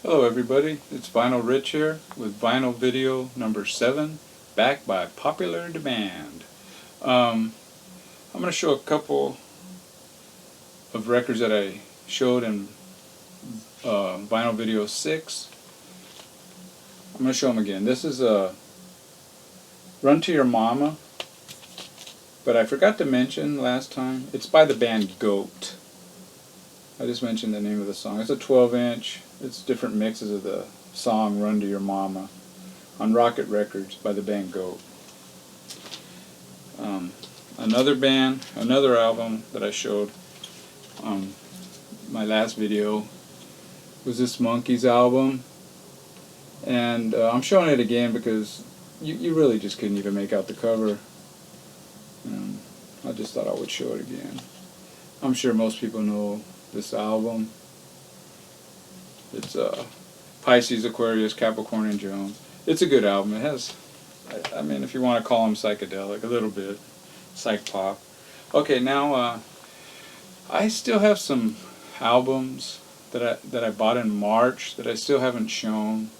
Hello everybody, it's Vinyl Rich here with vinyl video number 7, back by popular demand. I'm going to show a couple of records that I showed in vinyl video 6. I'm going to show them again. This is Run to Your Mama, but I forgot to mention last time, it's by the band Goat. I just mentioned the name of the song. It's a 12-inch. It's different mixes of the song Run to Your Mama on Rocket Records by the band Goat. Another album that I showed on my last video was this Monkees album. And I'm showing it again because you really just couldn't even make out the cover. I just thought I would show it again. I'm sure most people know this album. It's Pisces, Aquarius, Capricorn, and Jones. It's a good album. It has, I mean, if you want to call them psychedelic, a little bit, psych pop. Okay, now I still have some albums that I bought in March that I still haven't shown.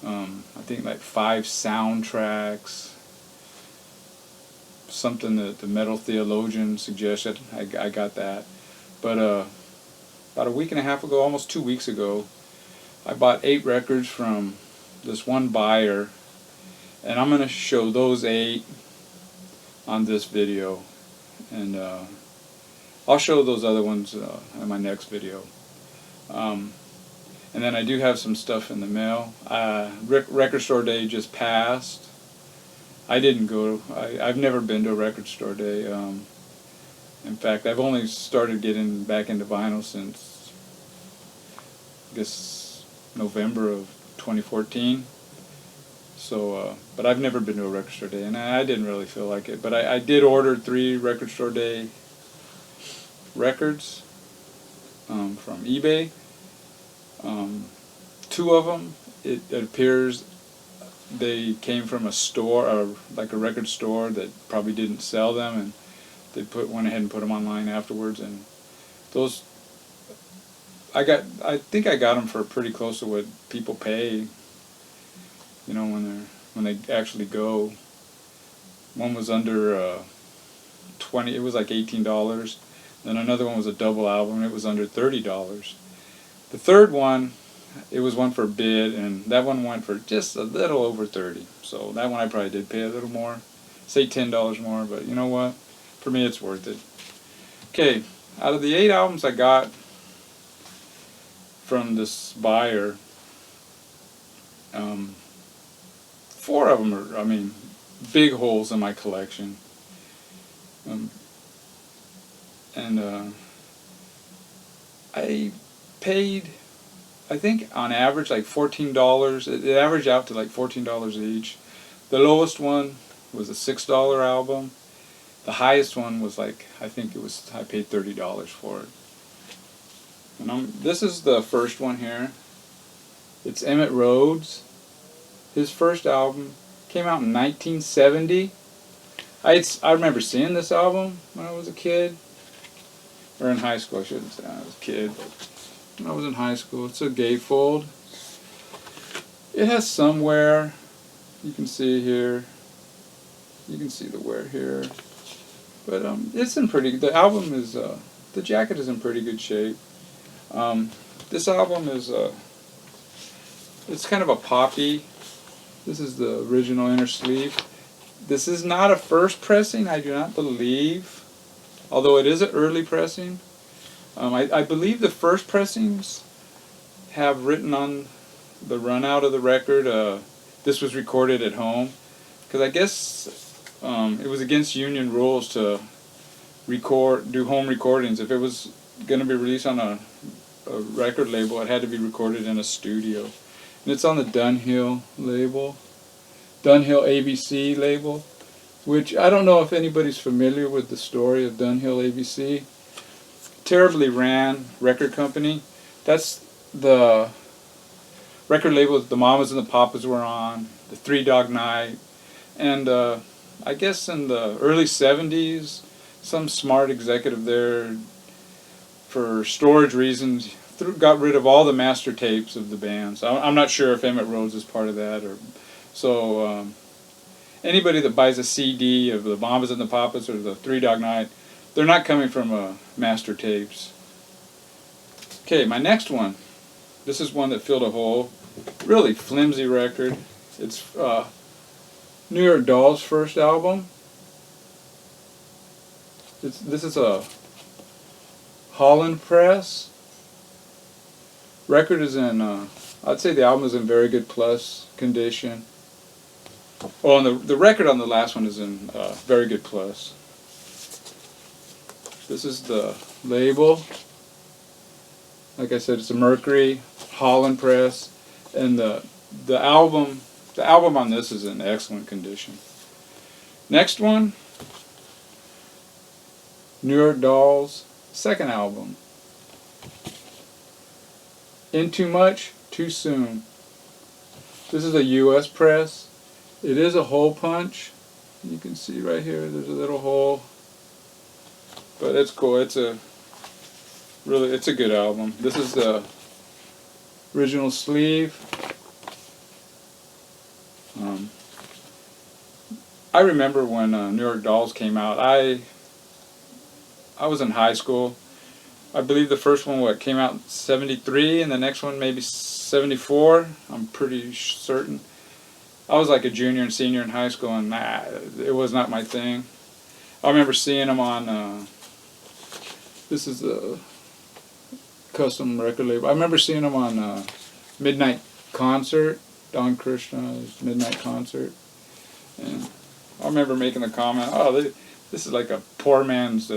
I think like 5 soundtracks. Something that the Metal Theologian suggested. I got that. But about a week and a half ago, almost 2 weeks ago, I bought 8 records from this one buyer, and I'm going to show those 8 on this video, and I'll show those other ones in my next video. And then I do have some stuff in the mail. Record store day just passed. I didn't go. I've never been to a record store day. In fact, I've only started getting back into vinyl since, I guess, November of 2014. So, but I've never been to a record store day, and I didn't really feel like it. But I did order 3 record store day records from eBay. 2 of them, it appears they came from a store, or like a record store that probably didn't sell them, and they went ahead and put them online afterwards. And those, I think I got them for pretty close to what people pay, you know, when they actually go. One was under 20. It was like $18. Then another one was a double album, and it was under $30. The third one, it was one for a bid, and that one went for just a little over $30. So that one I probably did pay a little more, say $10 more, but you know what? For me, it's worth it. Okay, out of the 8 albums I got from this buyer, 4 of them are, I mean, big holes in my collection. I paid, I think on average like $14. It averaged out to like $14 each. The lowest one was a $6 album. The highest one was like, I paid $30 for it. And this is the first one here. It's Emitt Rhodes. His first album came out in 1970. I remember seeing this album when I was a kid. Or in high school, I shouldn't say I was a kid. But when I was in high school. It's a gatefold. It has some wear. You can see here. You can see the wear here. But it's in the album is, the jacket is in pretty good shape. This album is, it's kind of a poppy. This is the original inner sleeve. This is not a first pressing, I do not believe, although it is an early pressing. I believe the first pressings have written on the run out of the record, this was recorded at home, because I guess it was against union rules to do home recordings. If it was going to be released on a record label, it had to be recorded in a studio. And it's on the Dunhill label, Dunhill ABC label, which I don't know if anybody's familiar with the story of Dunhill ABC. Terribly ran record company. That's the record label that the Mamas and the Papas were on, the 3 Dog Night, and I guess in the early 70s, some smart executive there, for storage reasons, got rid of all the master tapes of the bands. I'm not sure if Emitt Rhodes is part of that, or so. Anybody that buys a CD of the Mamas and the Papas or the Three Dog Night, they're not coming from master tapes. Okay, my next one. This is one that filled a hole. Really flimsy record. It's New York Dolls' first album. This is a Holland press. Record is in, I'd say the album is in very good plus condition. Oh, and the record on the last one is in very good plus. This is the label. Like I said, it's a Mercury Holland press, and the album on this is in excellent condition. Next one, New York Dolls' second album. In Too Much, Too Soon. This is a U.S. press. It is a hole punch. You can see right here, there's a little hole. But it's cool. It's a good album. This is the original sleeve. I remember when New York Dolls came out. I was in high school. I believe the first one came out in '73, and the next one maybe '74. I'm pretty certain. I was like a junior and senior in high school, and it was not my thing. I remember seeing them on. This is a custom record label. I remember seeing them on Midnight Concert, Don Krishna's Midnight Concert, and I remember making the comment, "Oh, this is like a poor man's."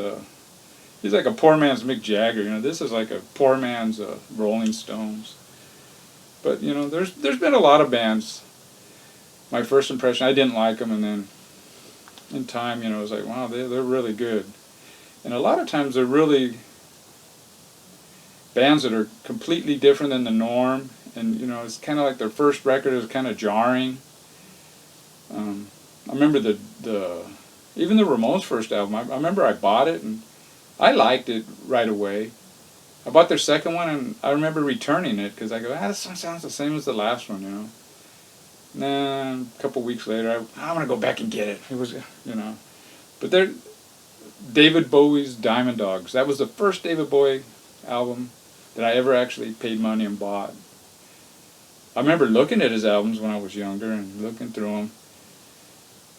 He's like a poor man's Mick Jagger. You know, this is like a poor man's Rolling Stones. But you know, there's been a lot of bands. My first impression, I didn't like them, and then in time, you know, it was like, wow, they're really good. And a lot of times they're really bands that are completely different than the norm, and you know, it's kind of like their first record is kind of jarring. I remember even the Ramones' first album. I remember I bought it and I liked it right away. I bought their second one and I remember returning it because I go, this one sounds the same as the last one, you know. And then a couple weeks later, I'm gonna go back and get it. It was, you know, but they're David Bowie's Diamond Dogs. That was the first David Bowie album that I ever actually paid money and bought. I remember looking at his albums when I was younger and looking through them.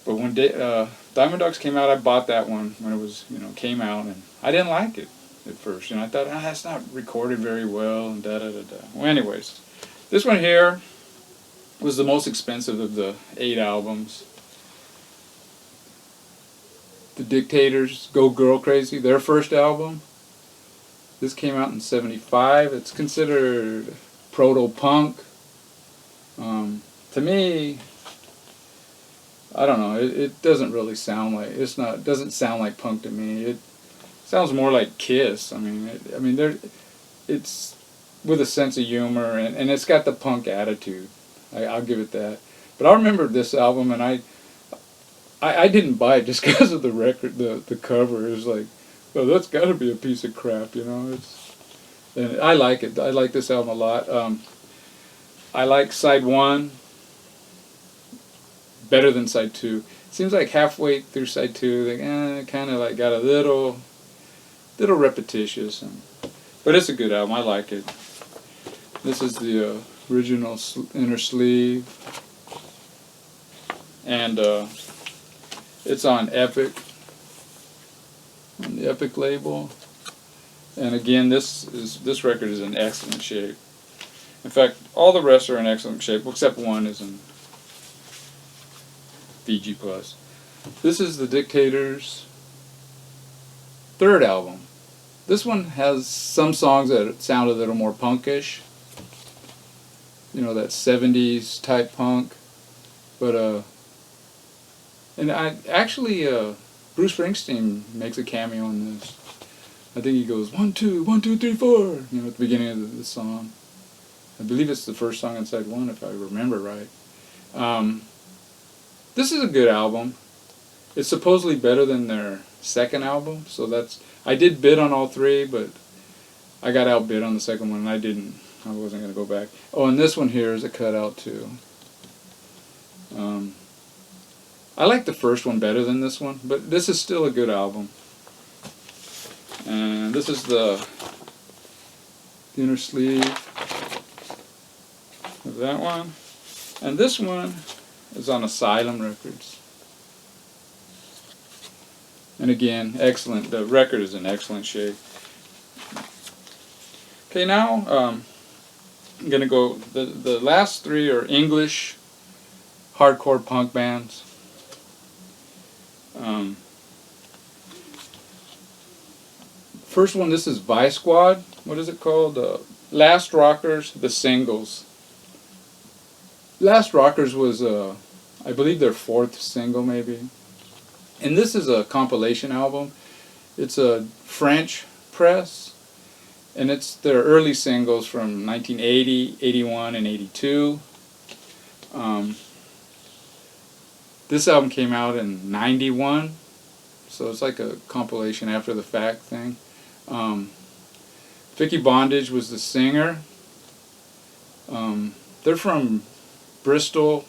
But when Diamond Dogs came out, I bought that one when it was, you know, came out, and I didn't like it at first. You know, I thought, that's not recorded very well, and da-da-da-da. Well, anyways, this one here was the most expensive of the 8 albums. The Dictators, Go Girl Crazy, their first album. This came out in '75. It's considered proto-punk. To me, I don't know. It doesn't really sound like it doesn't sound like punk to me. It sounds more like Kiss. I mean, it's with a sense of humor, and it's got the punk attitude. I'll give it that. But I remember this album, and I didn't buy it just because of the record, the cover. It was like, well, that's got to be a piece of crap, you know. And I like it. I like this album a lot. I like side 1 better than side 2. Seems like halfway through side 2, they kind of like got a little repetitious, but it's a good album. I like it. This is the original inner sleeve, and it's on Epic, on the Epic label. And again, this record is in excellent shape. In fact, all the rest are in excellent shape, except one is in VG+. This is the Dictators' third album. This one has some songs that sound a little more punkish. You know, that 70s type punk. But, and Bruce Springsteen makes a cameo on this. I think he goes, 1, 2, 1, 2, 3, 4, you know, at the beginning of the song. I believe it's the first song inside 1, if I remember right. This is a good album. It's supposedly better than their second album, so I did bid on all 3, but I got outbid on the second one, and I wasn't going to go back. Oh, and this one here is a cutout too. I like the first one better than this one, but this is still a good album. And this is the inner sleeve of that one. And this one is on Asylum Records. And again, excellent. The record is in excellent shape. Okay, now I'm going to go, the last three are English hardcore punk bands. First one, this is Vice Squad. What is it called? Last Rockers, the Singles. Last Rockers was, I believe, their fourth single, maybe. And this is a compilation album. It's a French press, and it's their early singles from 1980, 81, and 82. This album came out in 91, so it's like a compilation after the fact thing. Vicky Bondage was the singer. They're from Bristol,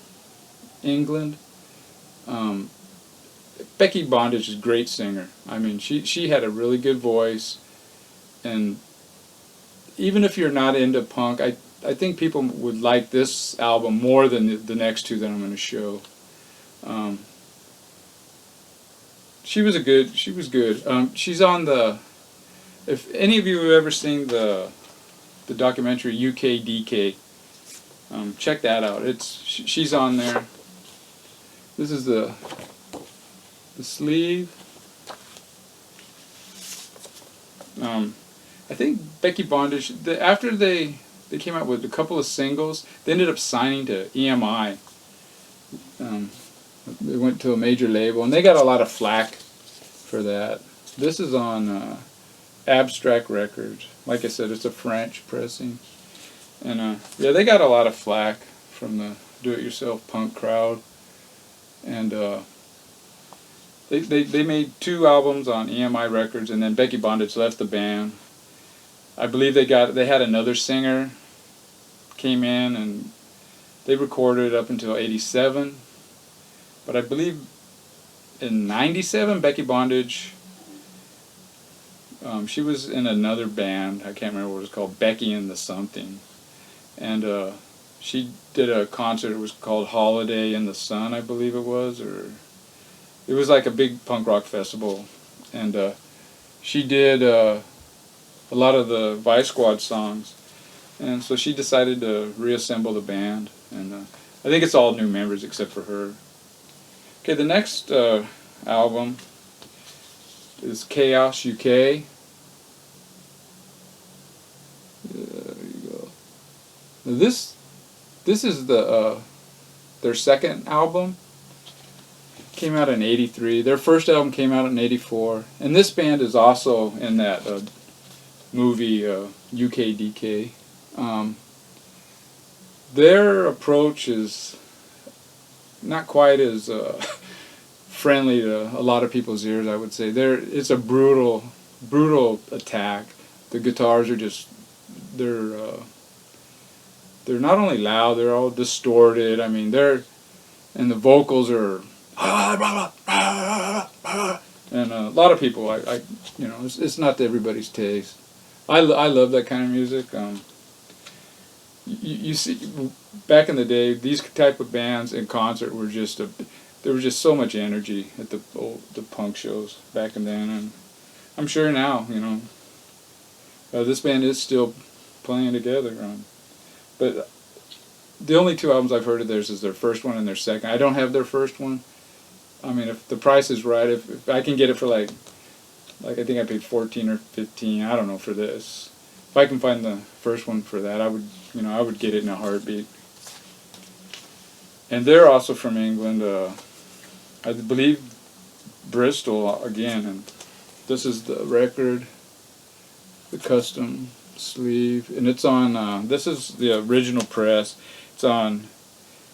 England. Becky Bondage is a great singer. I mean, she had a really good voice, and even if you're not into punk, I think people would like this album more than the next two that I'm going to show. She was good. She's on the. If any of you have ever seen the documentary UKDK, check that out. She's on there. This is the sleeve. I think Becky Bondage, after they came out with a couple of singles, they ended up signing to EMI. They went to a major label, and they got a lot of flack for that. This is on Abstract Records. Like I said, it's a French pressing. And yeah, they got a lot of flack from the do-it-yourself punk crowd. And they made 2 albums on EMI Records, and then Becky Bondage left the band. I believe they had another singer came in, and they recorded up until 87. But I believe in 97, Becky Bondage, she was in another band. I can't remember what it was called, Becky and the something. And she did a concert. It was called Holiday in the Sun, I believe it was, or it was like a big punk rock festival. And she did a lot of the Vice Squad songs. And so she decided to reassemble the band. And I think it's all new members except for her. Okay, the next album is Chaos UK. There you go. Now this is their second album. Came out in 83. Their first album came out in 84. And this band is also in that movie UKDK. Their approach is not quite as friendly to a lot of people's ears, I would say. It's a brutal attack. The guitars are just, they're not only loud, they're all distorted. I mean, and the vocals are, and a lot of people, it's not to everybody's taste. I love that kind of music. You see, back in the day, these type of bands in concert were just there was just so much energy at the punk shows back in then, and I'm sure now, this band is still playing together. But the only 2 albums I've heard of theirs is their first one and their second. I don't have their first one. I mean, if the price is right, if I can get it for like I think I paid 14 or 15, I don't know, for this. If I can find the first one for that, I would get it in a heartbeat. And they're also from England. I believe Bristol again. And this is the record, the custom sleeve, and it's on. This is the original press. It's on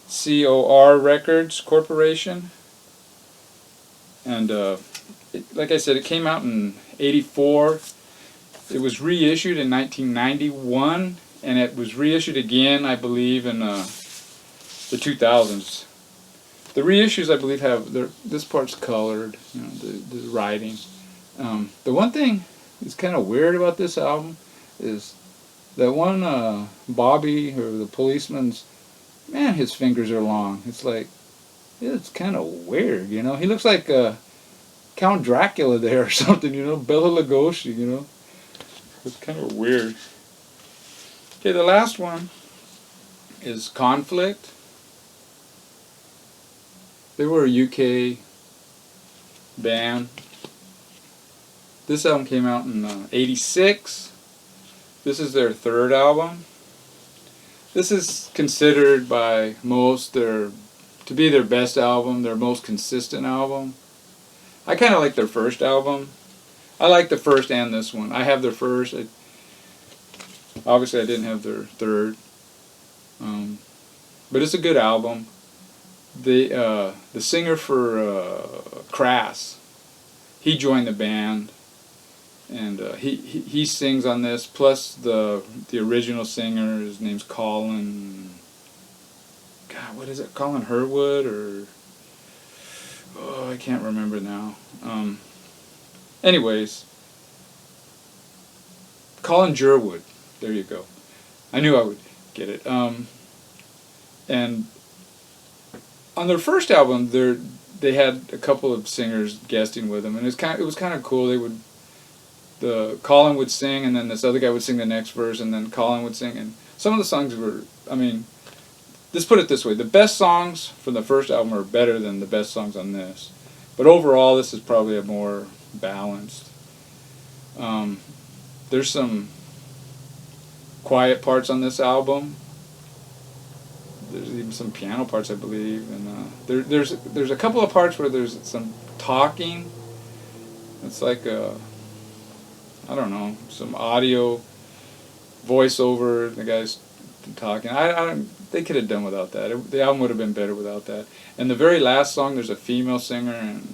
COR Records Corporation. And like I said, it came out in 84. It was reissued in 1991, and it was reissued again, I believe, in the 2000s. The reissues, I believe, have this part's colored, the writing. The one thing that's kind of weird about this album is that one Bobby, or the policeman's, man, his fingers are long. It's like, it's kind of weird, He looks like Count Dracula there or something, Bela Lugosi, It's kind of weird. Okay, the last one is Conflict. They were a UK band. This album came out in '86. This is their third album. This is considered by most to be their best album, their most consistent album. I kind of like their first album. I like the first and this one. I have their first. Obviously, I didn't have their third. But it's a good album. The singer for Crass, he joined the band, and he sings on this. Plus the original singer, his name's Colin. God, what is it? Colin Herwood or I can't remember now. Anyways, Colin Jerwood. There you go. I knew I would get it. And on their first album, they had a couple of singers guesting with them, and it was kind of cool. Colin would sing, and then this other guy would sing the next verse, and then Colin would sing, and some of the songs were, let's put it this way: the best songs from the first album are better than the best songs on this. But overall, this is probably a more balanced. There's some quiet parts on this album. There's even some piano parts, I believe, and there's a couple of parts where there's some talking. It's like I don't know, some audio voiceover. The guy's talking. They could have done without that. The album would have been better without that. And the very last song, there's a female singer, and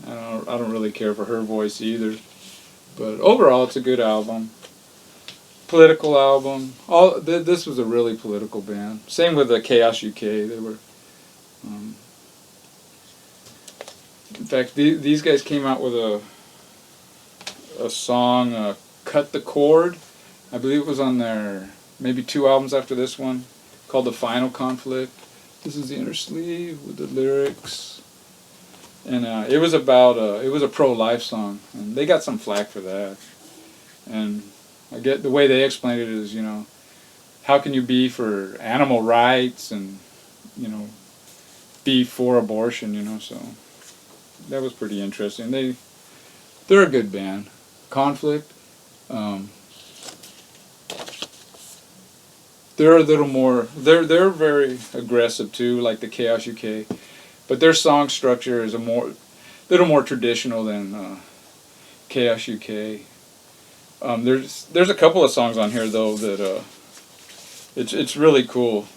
I don't really care for her voice either. But overall, it's a good album. Political album. This was a really political band. Same with the Chaos UK. They were. In fact, these guys came out with a song, "Cut the Cord." I believe it was on their maybe 2 albums after this one, called "The Final Conflict." This is the inner sleeve with the lyrics, and it was about it was a pro-life song, and they got some flack for that. And I get the way they explained it is, how can you be for animal rights and, be for abortion, so that was pretty interesting. They're a good band. Conflict, they're a little more, they're very aggressive too, like the Chaos UK, but their song structure is little more traditional than Chaos UK. There's a couple of songs on here though that it's really cool.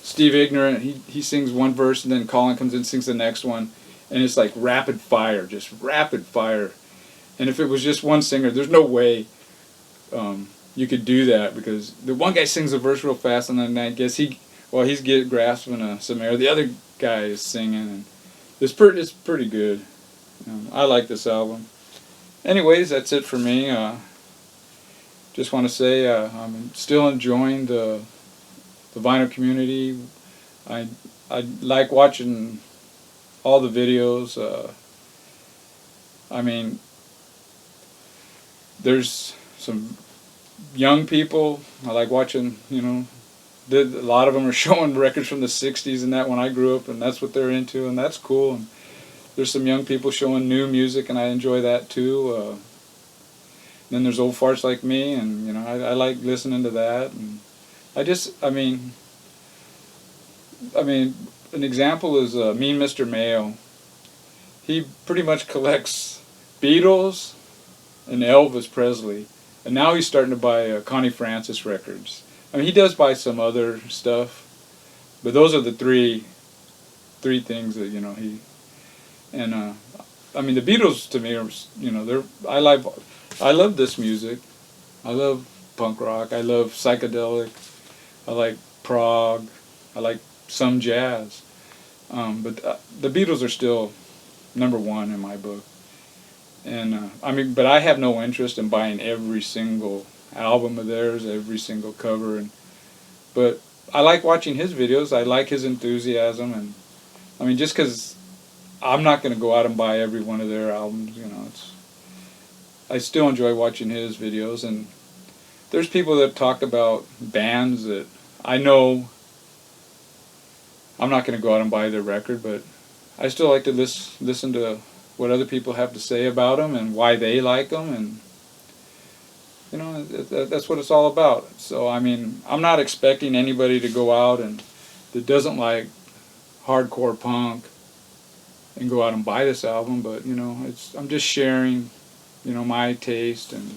Steve Ignorant, he sings one verse, and then Colin comes in and sings the next one, and it's like rapid fire, just rapid fire. And if it was just one singer, there's no way you could do that, because the one guy sings a verse real fast, and then I guess he's grasping some air. The other guy is singing, and it's pretty good. I like this album. Anyways, that's it for me. Just want to say I'm still enjoying the vinyl community. I like watching all the videos. There's some young people. I like watching, a lot of them are showing records from the 60s and that when I grew up, and that's what they're into, and that's cool. And there's some young people showing new music, and I enjoy that too. Then there's old farts like me, and I like listening to that. And an example is Mean Mr. Mayo. He pretty much collects Beatles and Elvis Presley, and now he's starting to buy Connie Francis records. He does buy some other stuff, but those are the three things that he. And the Beatles to me are I love this music. I love punk rock. I love psychedelic. I like prog. I like some jazz. But the Beatles are still number one in my book. And I mean, but I have no interest in buying every single album of theirs, every single cover. And but I like watching his videos. I like his enthusiasm, and I mean, just because I'm not going to go out and buy every one of their albums, you know, it's I still enjoy watching his videos. And there's people that talk about bands that I know I'm not going to go out and buy their record, but I still like to listen to what other people have to say about them and why they like them, and you know that's what it's all about. So I mean, I'm not expecting anybody to go out and that doesn't like hardcore punk and go out and buy this album, but you know, I'm just sharing, you know, my taste, and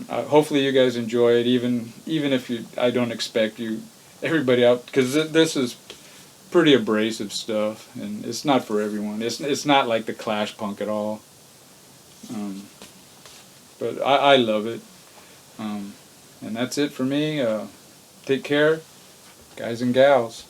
hopefully you guys enjoy it, even if I don't expect you everybody out, because this is pretty abrasive stuff, and it's not for everyone. It's not like the Clash punk at all. Um, but I love it. And that's it for me. Take care, guys and gals.